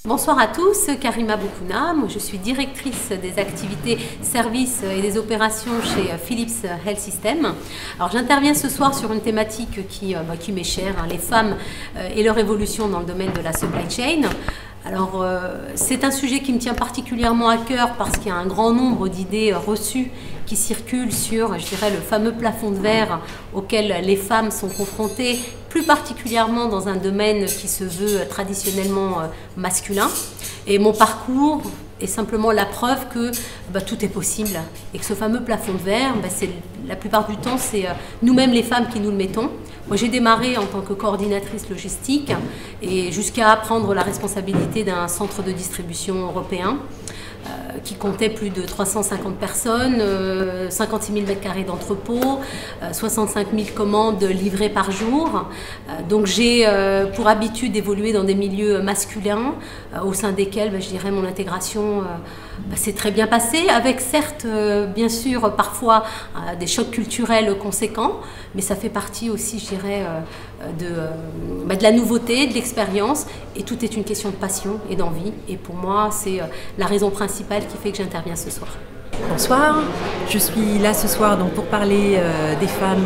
Bonsoir à tous, Karima Boukouna, moi je suis directrice des activités services et des opérations chez Philips Health System. Alors j'interviens ce soir sur une thématique qui m'est chère, les femmes et leur évolution dans le domaine de la supply chain. Alors c'est un sujet qui me tient particulièrement à cœur parce qu'il y a un grand nombre d'idées reçues qui circulent sur, je dirais, le fameux plafond de verre auquel les femmes sont confrontées, plus particulièrement dans un domaine qui se veut traditionnellement masculin. Et mon parcours est simplement la preuve que tout est possible et que ce fameux plafond de verre, la plupart du temps, c'est nous-mêmes les femmes qui nous le mettons. Moi, j'ai démarré en tant que coordinatrice logistique et jusqu'à prendre la responsabilité d'un centre de distribution européen qui comptait plus de 350 personnes, 56 000 m² d'entrepôt, 65 000 commandes livrées par jour. Donc j'ai pour habitude d'évoluer dans des milieux masculins au sein desquels, je dirais, mon intégration s'est très bien passée, avec certes, bien sûr, parfois des chocs culturels conséquents, mais ça fait partie aussi, je dirais, de la nouveauté, de l'expérience, et tout est une question de passion et d'envie. Et pour moi, c'est la raison principale qui fait que j'interviens ce soir. Bonsoir, je suis là ce soir donc pour parler des femmes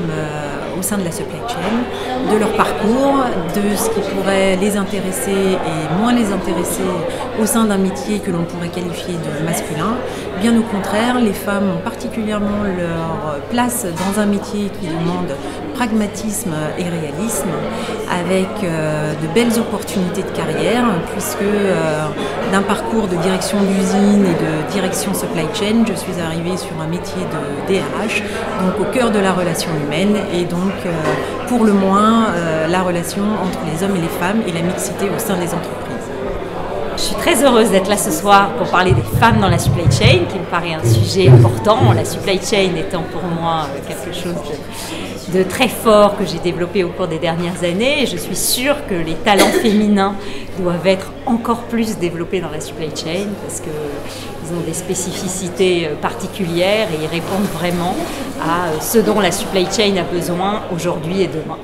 au sein de la supply chain, de leur parcours, de ce qui pourrait les intéresser et moins les intéresser au sein d'un métier que l'on pourrait qualifier de masculin. Bien au contraire, les femmes ont particulièrement leur place dans un métier qui demande pragmatisme et réalisme, avec de belles opportunités de carrière, puisque d'un parcours de direction d'usine et de direction supply chain, je suis arrivée sur un métier de DRH, donc au cœur de la relation humaine, et donc pour le moins la relation entre les hommes et les femmes et la mixité au sein des entreprises. Je suis très heureuse d'être là ce soir pour parler des femmes dans la supply chain, qui me paraît un sujet important, la supply chain étant pour moi quelque chose de très fort que j'ai développé au cours des dernières années. Et je suis sûre que les talents féminins doivent être encore plus développés dans la supply chain parce qu'ils ont des spécificités particulières et ils répondent vraiment à ce dont la supply chain a besoin aujourd'hui et demain.